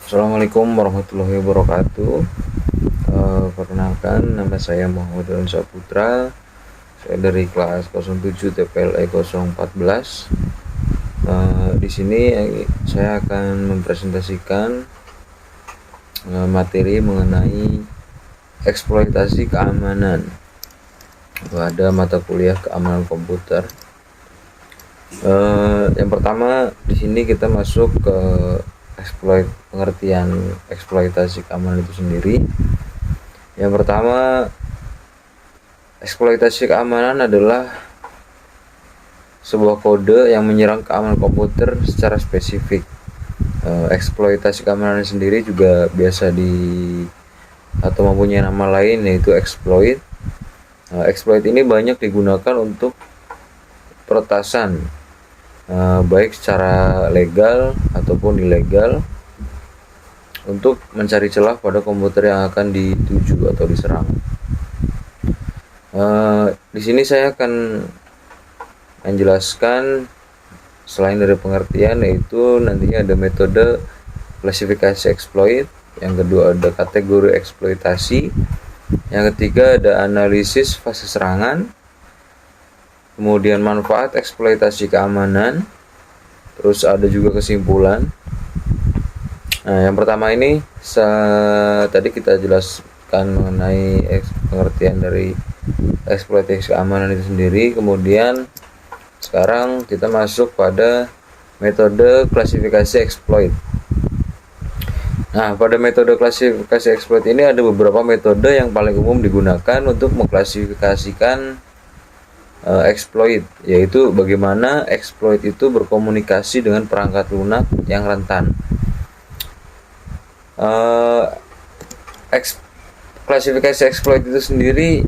Assalamualaikum warahmatullahi wabarakatuh. Perkenalkan, nama saya Muhammad Rizal Saputra. Saya dari kelas 07 TPLE 014. Di sini saya akan mempresentasikan materi mengenai eksploitasi keamanan pada mata kuliah keamanan komputer. Yang pertama, di sini kita masuk ke pengertian eksploitasi keamanan itu sendiri. Yang pertama, eksploitasi keamanan adalah sebuah kode yang menyerang keamanan komputer secara spesifik. Eksploitasi keamanan sendiri juga biasa atau mempunyai nama lain, yaitu exploit. Exploit ini banyak digunakan untuk peretasan, baik secara legal ataupun ilegal, untuk mencari celah pada komputer yang akan dituju atau diserang. Di sini saya akan menjelaskan selain dari pengertian, yaitu nantinya ada metode klasifikasi exploit, yang kedua ada kategori eksploitasi, yang ketiga ada analisis fase serangan, kemudian manfaat eksploitasi keamanan, terus ada juga kesimpulan. Nah, yang pertama ini tadi kita jelaskan mengenai pengertian dari eksploitasi keamanan itu sendiri. Kemudian sekarang kita masuk pada metode klasifikasi exploit. Nah, pada metode klasifikasi exploit ini ada beberapa metode yang paling umum digunakan untuk mengklasifikasikan exploit, yaitu bagaimana exploit itu berkomunikasi dengan perangkat lunak yang rentan. Klasifikasi exploit itu sendiri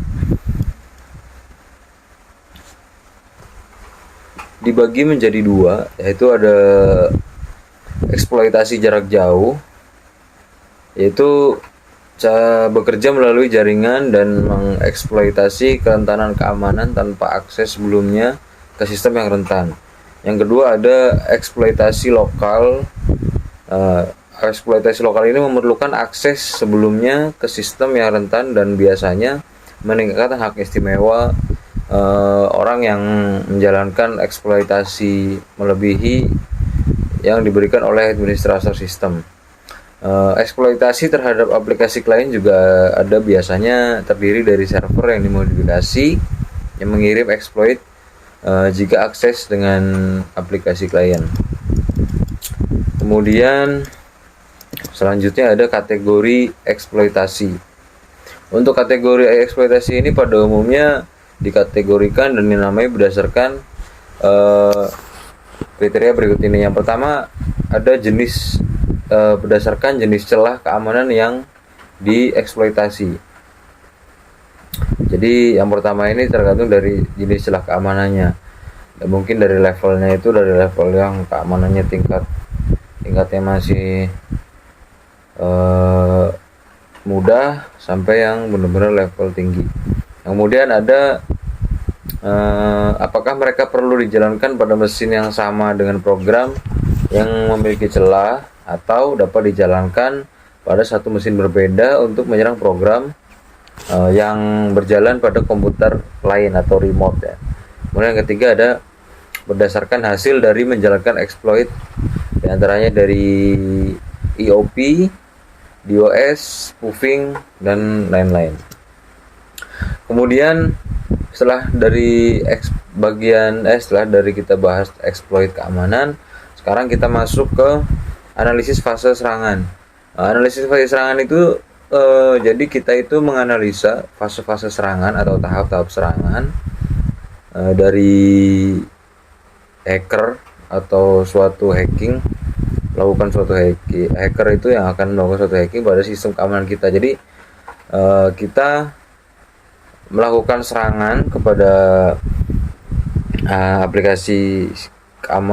dibagi menjadi dua, yaitu ada eksploitasi jarak jauh, yaitu bekerja melalui jaringan dan mengeksploitasi kerentanan keamanan tanpa akses sebelumnya ke sistem yang rentan. Yang kedua ada eksploitasi lokal. Eksploitasi lokal ini memerlukan akses sebelumnya ke sistem yang rentan dan biasanya meningkatkan hak istimewa orang yang menjalankan eksploitasi melebihi yang diberikan oleh administrator sistem. Eksploitasi terhadap aplikasi klien juga ada, biasanya terdiri dari server yang dimodifikasi yang mengirim exploit jika akses dengan aplikasi klien. Kemudian selanjutnya ada kategori eksploitasi. Untuk kategori eksploitasi ini pada umumnya dikategorikan dan dinamai berdasarkan kriteria berikut ini. Yang pertama ada berdasarkan jenis celah keamanan yang dieksploitasi. Jadi yang pertama ini tergantung dari jenis celah keamanannya. Dan mungkin dari levelnya, itu dari level yang keamanannya tingkatnya masih mudah sampai yang benar-benar level tinggi. Kemudian ada apakah mereka perlu dijalankan pada mesin yang sama dengan program yang memiliki celah, atau dapat dijalankan pada satu mesin berbeda untuk menyerang program yang berjalan pada komputer lain atau remote, ya. Kemudian yang ketiga ada berdasarkan hasil dari menjalankan exploit, diantaranya dari EOP, DOS, spoofing, dan lain-lain. Kemudian setelah dari kita bahas exploit keamanan, sekarang kita masuk ke analisis fase serangan. Analisis fase serangan itu jadi kita itu menganalisa fase-fase serangan atau tahap-tahap serangan dari hacker atau suatu hacking. Hacker itu yang akan melakukan suatu hacking pada sistem keamanan kita. Jadi kita melakukan serangan kepada aplikasi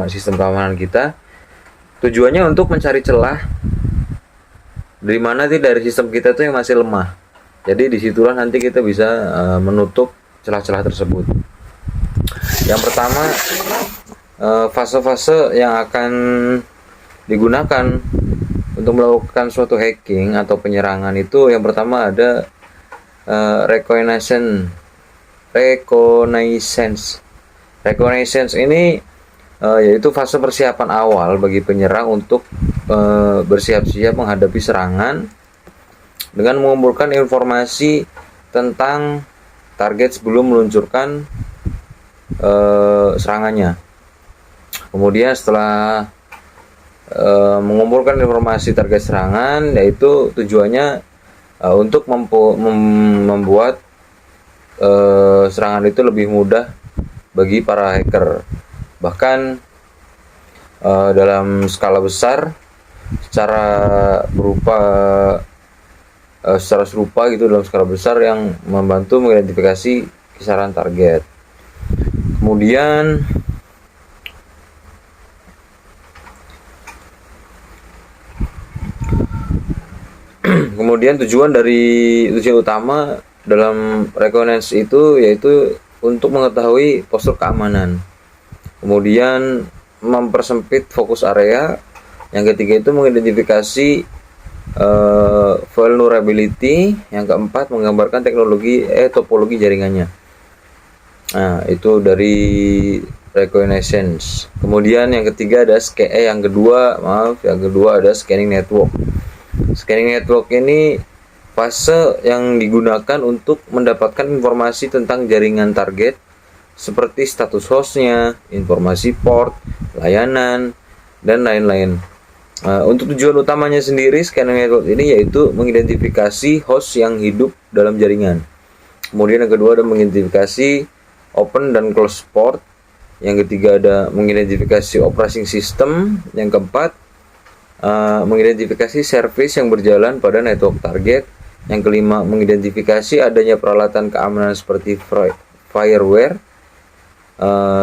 sistem keamanan kita. Tujuannya untuk mencari celah dari mana dari sistem kita itu yang masih lemah. Jadi disitulah nanti kita bisa menutup celah-celah tersebut. Yang pertama, fase-fase yang akan digunakan Untuk melakukan suatu hacking atau penyerangan itu yang pertama ada reconnaissance. Reconnaissance ini yaitu fase persiapan awal bagi penyerang untuk bersiap-siap menghadapi serangan dengan mengumpulkan informasi tentang target sebelum meluncurkan serangannya. Kemudian setelah mengumpulkan informasi target serangan, yaitu tujuannya untuk membuat serangan itu lebih mudah bagi para hacker. Bahkan dalam skala besar, secara serupa gitu, dalam skala besar yang membantu mengidentifikasi kisaran target. Kemudian tujuan utama dalam reconnaissance itu yaitu untuk mengetahui postur keamanan. Kemudian mempersempit fokus area. Yang ketiga itu mengidentifikasi vulnerability. Yang keempat menggambarkan topologi jaringannya. Nah, itu dari reconnaissance. Kemudian yang kedua ada scanning network. Scanning network ini fase yang digunakan untuk mendapatkan informasi tentang jaringan target seperti status hostnya, informasi port, layanan, dan lain-lain. Untuk tujuan utamanya sendiri scanning network ini yaitu mengidentifikasi host yang hidup dalam jaringan. Kemudian yang kedua ada mengidentifikasi open dan close port. Yang ketiga ada mengidentifikasi operating system. Yang keempat mengidentifikasi service yang berjalan pada network target. Yang kelima mengidentifikasi adanya peralatan keamanan seperti fireware.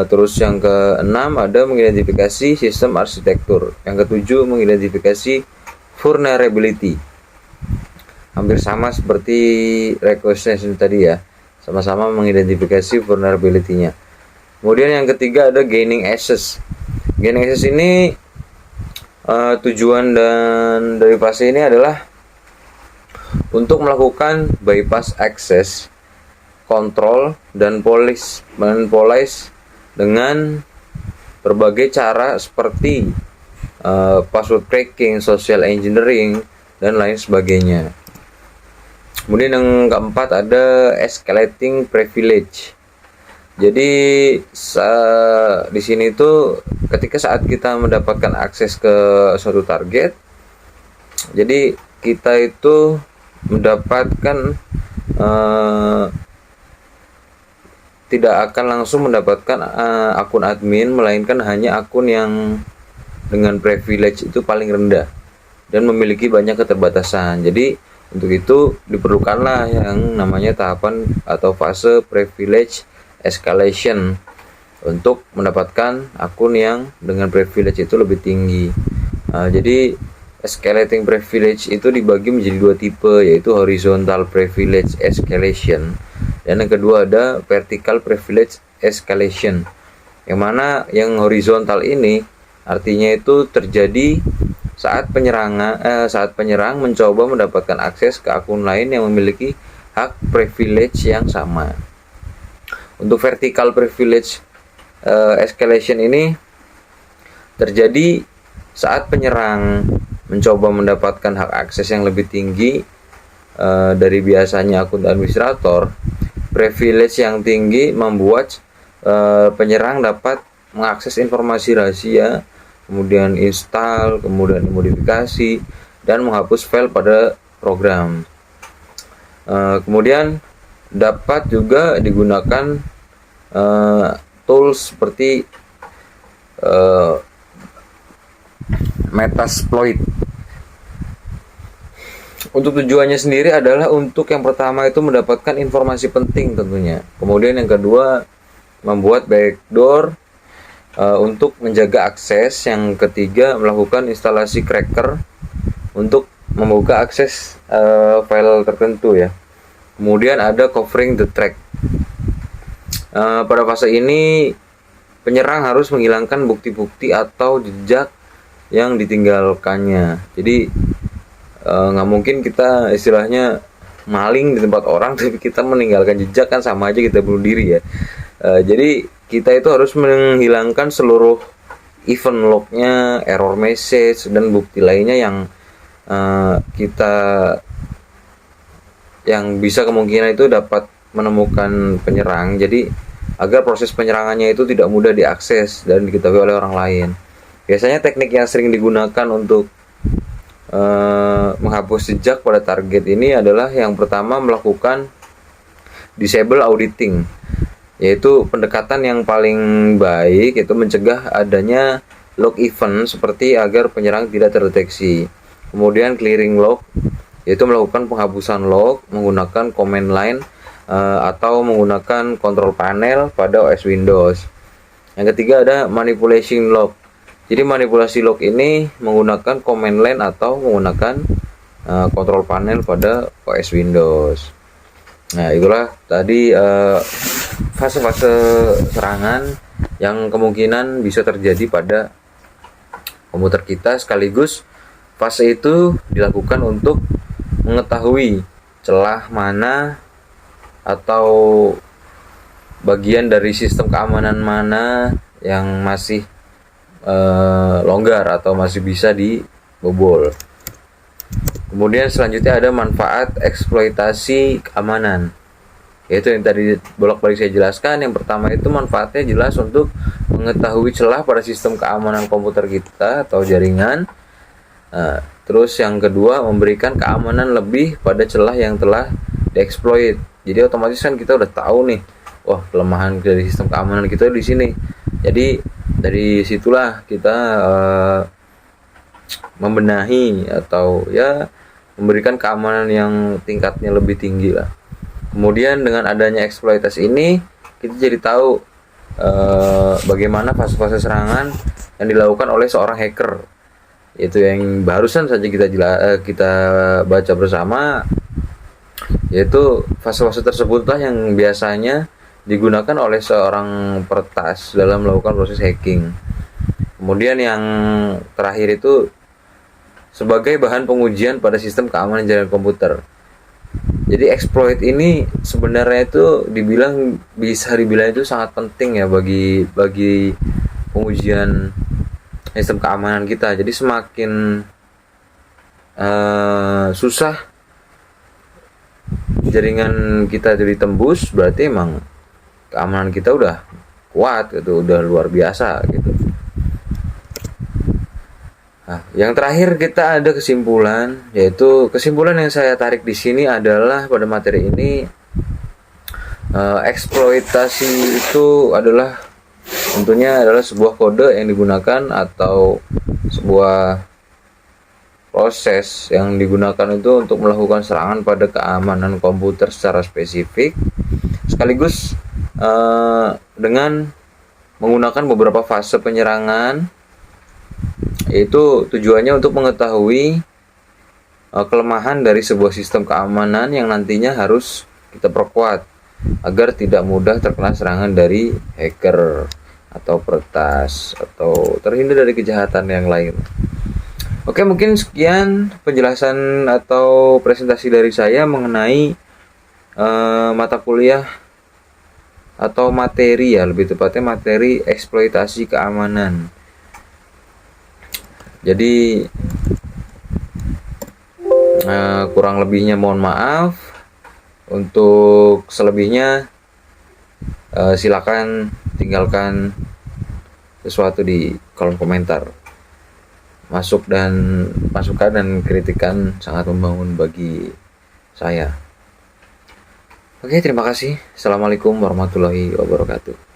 Terus yang keenam ada mengidentifikasi sistem arsitektur. Yang ketujuh mengidentifikasi vulnerability. Hampir sama seperti reconnaissance tadi ya, sama-sama mengidentifikasi vulnerability-nya. Kemudian yang ketiga ada gaining access. Gaining access ini tujuan dan dari fase ini adalah untuk melakukan bypass access, kontrol, dan police dengan berbagai cara seperti password cracking, social engineering, dan lain sebagainya. Kemudian yang keempat ada escalating privilege. Jadi di sini tuh ketika saat kita mendapatkan akses ke suatu target, jadi kita itu mendapatkan tidak akan langsung mendapatkan akun admin, melainkan hanya akun yang dengan privilege itu paling rendah dan memiliki banyak keterbatasan. Jadi untuk itu diperlukanlah yang namanya tahapan atau fase privilege escalation untuk mendapatkan akun yang dengan privilege itu lebih tinggi. Jadi escalating privilege itu dibagi menjadi dua tipe, yaitu horizontal privilege escalation dan yang kedua ada vertical privilege escalation. Yang mana yang horizontal ini artinya itu terjadi saat penyerang mencoba mendapatkan akses ke akun lain yang memiliki hak privilege yang sama. Untuk vertical privilege escalation ini terjadi saat penyerang mencoba mendapatkan hak akses yang lebih tinggi dari biasanya akun administrator. Privilege yang tinggi membuat penyerang dapat mengakses informasi rahasia, kemudian install, kemudian modifikasi, dan menghapus file pada program. Kemudian dapat juga digunakan tools seperti Metasploit. Untuk tujuannya sendiri adalah untuk yang pertama itu mendapatkan informasi penting tentunya. Kemudian yang kedua membuat backdoor untuk menjaga akses. Yang ketiga melakukan instalasi cracker untuk membuka akses file tertentu ya. Kemudian ada covering the track. Pada fase ini penyerang harus menghilangkan bukti-bukti atau jejak yang ditinggalkannya. Jadi nggak mungkin kita istilahnya maling di tempat orang tapi kita meninggalkan jejak, kan sama aja kita bunuh diri ya. Jadi kita itu harus menghilangkan seluruh event lognya, error message, dan bukti lainnya yang bisa kemungkinan itu dapat menemukan penyerang. Jadi agar proses penyerangannya itu tidak mudah diakses dan diketahui oleh orang lain. Biasanya teknik yang sering digunakan untuk menghapus jejak pada target ini adalah yang pertama melakukan disable auditing, yaitu pendekatan yang paling baik itu mencegah adanya log event seperti agar penyerang tidak terdeteksi. Kemudian clearing log, yaitu melakukan penghapusan log menggunakan command line atau menggunakan control panel pada OS Windows. Yang ketiga ada manipulation log. Jadi manipulasi log ini menggunakan command line atau menggunakan control panel pada OS Windows. Nah, itulah tadi fase-fase serangan yang kemungkinan bisa terjadi pada komputer kita, sekaligus fase itu dilakukan untuk mengetahui celah mana atau bagian dari sistem keamanan mana yang masih longgar atau masih bisa dibobol. Kemudian selanjutnya ada manfaat eksploitasi keamanan, yaitu yang tadi bolak-balik saya jelaskan. Yang pertama itu manfaatnya jelas untuk mengetahui celah pada sistem keamanan komputer kita atau jaringan. Terus yang kedua, memberikan keamanan lebih pada celah yang telah dieksploit. Jadi otomatis kan kita udah tahu nih, wah kelemahan dari sistem keamanan kita di sini. Jadi dari situlah kita membenahi atau ya memberikan keamanan yang tingkatnya lebih tinggi lah. Kemudian dengan adanya eksploitasi ini kita jadi tahu bagaimana fase-fase serangan yang dilakukan oleh seorang hacker, yaitu yang barusan saja kita baca bersama, yaitu fase-fase tersebutlah yang biasanya digunakan oleh seorang peretas dalam melakukan proses hacking. Kemudian yang terakhir itu sebagai bahan pengujian pada sistem keamanan jaringan komputer. Jadi exploit ini sebenarnya itu bisa dibilang itu sangat penting ya bagi pengujian sistem keamanan kita. Jadi semakin susah jaringan kita ditembus, berarti emang keamanan kita udah kuat gitu, udah luar biasa gitu. Nah, yang terakhir kita ada kesimpulan, yaitu kesimpulan yang saya tarik di sini adalah pada materi ini eksploitasi itu adalah tentunya adalah sebuah kode yang digunakan atau sebuah proses yang digunakan itu untuk melakukan serangan pada keamanan komputer secara spesifik, sekaligus dengan menggunakan beberapa fase penyerangan, yaitu tujuannya untuk mengetahui kelemahan dari sebuah sistem keamanan yang nantinya harus kita perkuat agar tidak mudah terkena serangan dari hacker atau peretas atau terhindar dari kejahatan yang lain. Oke, mungkin sekian penjelasan atau presentasi dari saya mengenai mata kuliah atau materi, ya lebih tepatnya materi eksploitasi keamanan. Jadi kurang lebihnya mohon maaf. Untuk selebihnya silakan tinggalkan sesuatu di kolom komentar. Masukan dan kritikan sangat membangun bagi saya. Oke, terima kasih. Assalamualaikum warahmatullahi wabarakatuh.